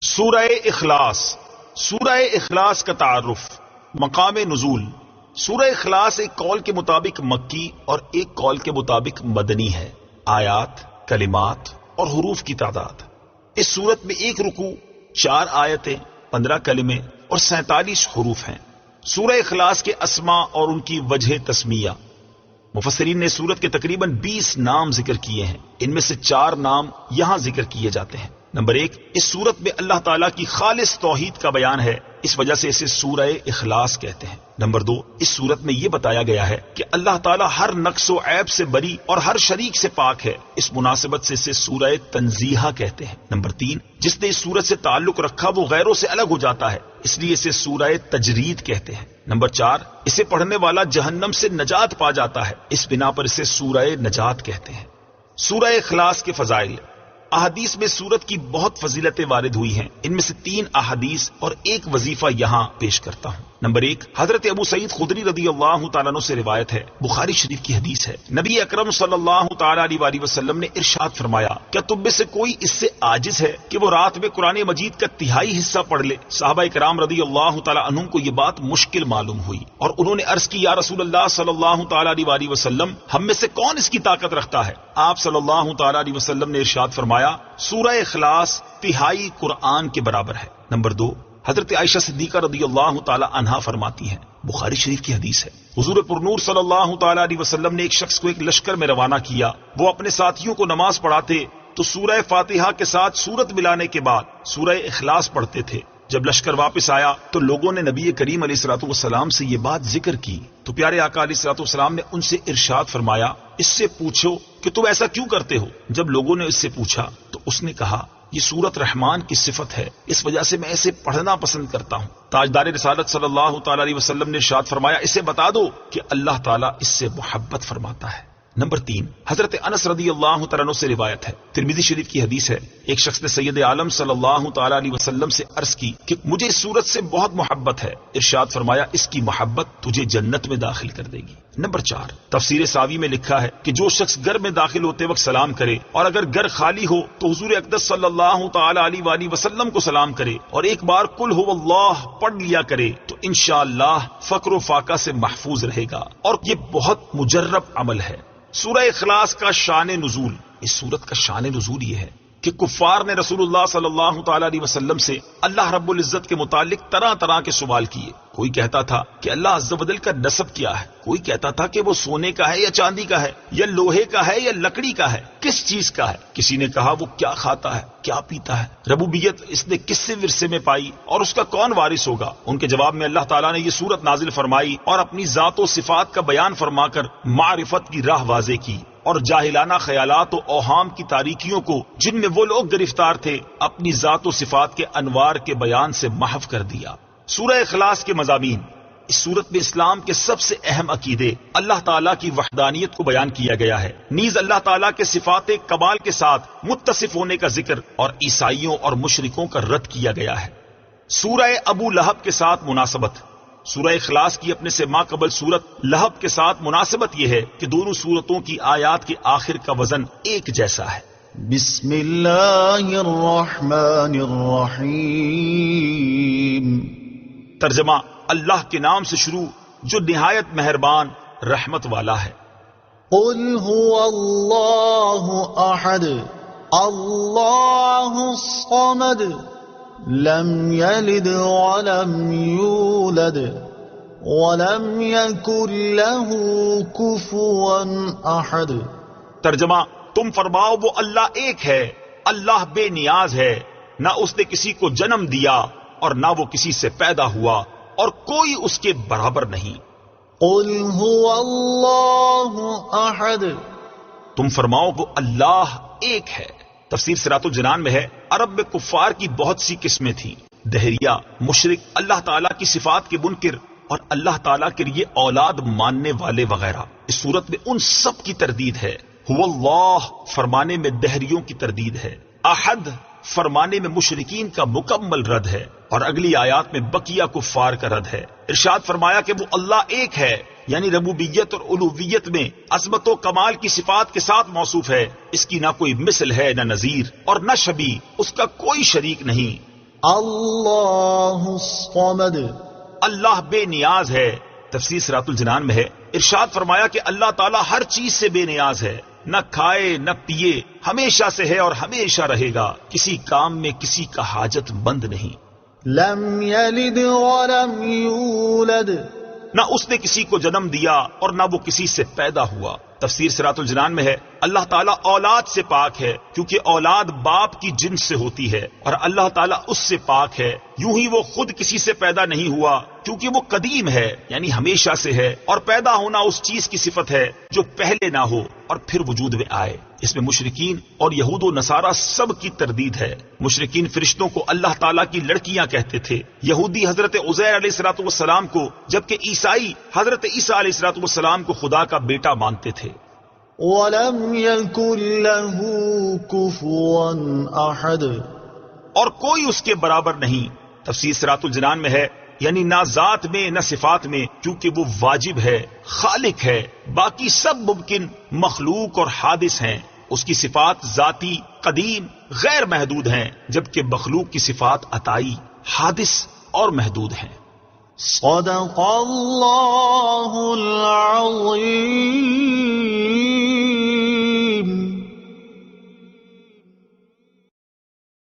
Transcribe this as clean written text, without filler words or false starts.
سورہ اخلاص. سورہ اخلاص کا تعارف. مقام نزول. سورہ اخلاص ایک قول کے مطابق مکی اور ایک قول کے مطابق مدنی ہے. آیات، کلمات اور حروف کی تعداد. اس سورت میں ایک رکوع، 4 آیتیں، 15 کلمے اور 47 حروف ہیں. سورہ اخلاص کے اسماء اور ان کی وجہ تسمیہ. مفسرین نے سورت کے تقریباً 20 نام ذکر کیے ہیں. ان میں سے 4 نام یہاں ذکر کیے جاتے ہیں. نمبر 1، اس سورت میں اللہ تعالیٰ کی خالص توحید کا بیان ہے، اس وجہ سے اسے سورہ اخلاص کہتے ہیں. نمبر 2، اس سورت میں یہ بتایا گیا ہے کہ اللہ تعالیٰ ہر نقص و عیب سے بری اور ہر شریک سے پاک ہے، اس مناسبت سے اسے سورہ تنزیہ کہتے ہیں. نمبر 3، جس نے اس سورت سے تعلق رکھا وہ غیروں سے الگ ہو جاتا ہے، اس لیے اسے سورہ تجرید کہتے ہیں. نمبر 4، اسے پڑھنے والا جہنم سے نجات پا جاتا ہے، اس بنا پر اسے سورہ نجات کہتے ہیں. سورہ اخلاص کے فضائل. احادیث میں سورت کی بہت فضیلتیں وارد ہوئی ہیں. ان میں سے 3 احادیث اور ایک وظیفہ یہاں پیش کرتا ہوں. نمبر 1، حضرت ابو سعید خدری رضی اللہ تعالیٰ عنہ سے روایت ہے، بخاری شریف کی حدیث ہے. نبی اکرم صلی اللہ تعالیٰ علیہ وآلہ وسلم نے ارشاد فرمایا، کیا تم میں سے کوئی اس سے عاجز ہے کہ وہ رات میں قرآن مجید کا تہائی حصہ پڑھ لے؟ صحابہ کرام رضی اللہ تعالیٰ عنہم کو یہ بات مشکل معلوم ہوئی اور انہوں نے عرض کی، یا رسول اللہ صلی اللہ تعالیٰ علیہ وآلہ وسلم، ہم میں سے کون اس کی طاقت رکھتا ہے؟ آپ صلی اللہ تعالیٰ علیہ وسلم نے ارشاد فرمایا، سورہ اخلاص تہائی قرآن کے برابر ہے. نمبر 2، حضرت عائشہ صدیقہ رضی اللہ تعالی عنہا فرماتی ہیں، بخاری شریف کی حدیث ہے، حضور پرنور صلی اللہ تعالی علیہ وسلم نے ایک شخص کو ایک لشکر میں روانہ کیا. وہ اپنے ساتھیوں کو نماز پڑھاتے تو سورہ فاتحہ کے ساتھ سورت ملانے کے بعد سورہ اخلاص پڑھتے تھے. جب لشکر واپس آیا تو لوگوں نے نبی کریم علیہ الصلوۃ والسلام سے یہ بات ذکر کی تو پیارے آقا علیہ الصلوۃ والسلام نے ان سے ارشاد فرمایا، اس سے پوچھو کہ تم ایسا کیوں کرتے ہو؟ جب لوگوں نے اس سے پوچھا تو اس نے کہا، یہ سورت رحمان کی صفت ہے، اس وجہ سے میں اسے پڑھنا پسند کرتا ہوں. تاجدار رسالت صلی اللہ تعالی علیہ وسلم نے ارشاد فرمایا، اسے بتا دو کہ اللہ تعالیٰ اس سے محبت فرماتا ہے. نمبر 3، حضرت انس رضی اللہ تعالیٰ عنہ سے روایت ہے، ترمذی شریف کی حدیث ہے، ایک شخص نے سید عالم صلی اللہ تعالی علیہ وسلم سے عرض کی کہ مجھے اس سورت سے بہت محبت ہے. ارشاد فرمایا، اس کی محبت تجھے جنت میں داخل کر دے گی. نمبر 4، تفسیر ساوی میں لکھا ہے کہ جو شخص گھر میں داخل ہوتے وقت سلام کرے اور اگر گھر خالی ہو تو حضور اقدس صلی اللہ تعالی علیہ وآلہ وسلم کو سلام کرے اور ایک بار قل هو اللہ پڑھ لیا کرے تو انشاءاللہ فقر و فاقہ سے محفوظ رہے گا، اور یہ بہت مجرب عمل ہے. سورہ اخلاص کا شان نزول. اس سورت کا شان نزول یہ ہے کہ کفار نے رسول اللہ صلی اللہ تعالی علیہ وسلم سے اللہ رب العزت کے متعلق طرح طرح کے سوال کیے. کوئی کہتا تھا کہ اللہ عز و جل کا نسب کیا ہے، کوئی کہتا تھا کہ وہ سونے کا ہے یا چاندی کا ہے یا لوہے کا ہے یا لکڑی کا ہے، کس چیز کا ہے. کسی نے کہا وہ کیا کھاتا ہے، کیا پیتا ہے، ربوبیت اس نے کس سے ورثے میں پائی اور اس کا کون وارث ہوگا. ان کے جواب میں اللہ تعالیٰ نے یہ سورت نازل فرمائی اور اپنی ذات و صفات کا بیان فرما کر معرفت کی راہ واضح کی اور جاہلانہ خیالات و اوہام کی تاریکیوں کو جن میں وہ لوگ گرفتار تھے اپنی ذات و صفات کے انوار کے بیان سے محو کر دیا. سورہ اخلاص کے مضامین. اس صورت میں اسلام کے سب سے اہم عقیدے اللہ تعالیٰ کی وحدانیت کو بیان کیا گیا ہے، نیز اللہ تعالیٰ کے صفات کمال کے ساتھ متصف ہونے کا ذکر اور عیسائیوں اور مشرکوں کا رد کیا گیا ہے. سورہ ابو لہب کے ساتھ مناسبت. سورہ اخلاص کی اپنے سے ماقبل سورت لہب کے ساتھ مناسبت یہ ہے کہ دونوں سورتوں کی آیات کے آخر کا وزن ایک جیسا ہے. بسم اللہ الرحمن الرحیم. ترجمہ، اللہ کے نام سے شروع جو نہایت مہربان رحمت والا ہے. قل هو اللہ احد اللہ الصمد لم یلد ولم یولد ولم یکن له کفوا احد. ترجمہ، تم فرماؤ وہ اللہ ایک ہے، اللہ بے نیاز ہے، نہ اس نے کسی کو جنم دیا اور نہ وہ کسی سے پیدا ہوا اور کوئی اس کے برابر نہیں. قل هو اللہ احد. تم فرماؤ وہ اللہ ایک ہے. تفسیر صراط الجنان میں ہے، عرب میں کفار کی بہت سی قسمیں تھیں، دہریہ، مشرک، اللہ تعالیٰ کی صفات کے منکر اور اللہ تعالیٰ کے لیے اولاد ماننے والے وغیرہ. اس صورت میں ان سب کی تردید ہے. هو اللہ فرمانے میں دہریوں کی تردید ہے، احد فرمانے میں مشرکین کا مکمل رد ہے، اور اگلی آیات میں بقیہ کفار کا رد ہے. ارشاد فرمایا کہ وہ اللہ ایک ہے، یعنی ربوبیت اور الوہیت میں عظمت و کمال کی صفات کے ساتھ موصوف ہے. اس کی نہ کوئی مثل ہے نہ نظیر اور نہ شبیہ، اس کا کوئی شریک نہیں. الله الصمد اللہ بے نیاز ہے. تفسیر صراط الجنان میں ہے، ارشاد فرمایا کہ اللہ تعالیٰ ہر چیز سے بے نیاز ہے، نہ کھائے نہ پیے، ہمیشہ سے ہے اور ہمیشہ رہے گا، کسی کام میں کسی کا حاجت مند نہیں. لم يلد ولم يولد نہ اس نے کسی کو جنم دیا اور نہ وہ کسی سے پیدا ہوا. تفسیر صراط الجنان میں ہے، اللہ تعالیٰ اولاد سے پاک ہے کیونکہ اولاد باپ کی جنس سے ہوتی ہے، اور اللہ تعالیٰ اس سے پاک ہے. یوں ہی وہ خود کسی سے پیدا نہیں ہوا کیونکہ وہ قدیم ہے یعنی ہمیشہ سے ہے، اور پیدا ہونا اس چیز کی صفت ہے جو پہلے نہ ہو اور پھر وجود میں آئے. اس میں مشرکین اور یہود و نصارہ سب کی تردید ہے. مشرکین فرشتوں کو اللہ تعالیٰ کی لڑکیاں کہتے تھے، یہودی حضرت عزیر علیہ الصلوۃ والسلام کو، جبکہ عیسائی حضرت عیسیٰ علیہ الصلوۃ والسلام کو خدا کا بیٹا مانتے تھے. ولم يكن له كفوا احد اور کوئی اس کے برابر نہیں. تفسیر صراط الجنان میں ہے، یعنی نہ ذات میں نہ صفات میں، کیونکہ وہ واجب ہے، خالق ہے، باقی سب ممکن مخلوق اور حادث ہیں. اس کی صفات ذاتی، قدیم، غیر محدود ہیں، جبکہ مخلوق کی صفات عطائی، حادث اور محدود ہیں. صدق اللہ العظیم.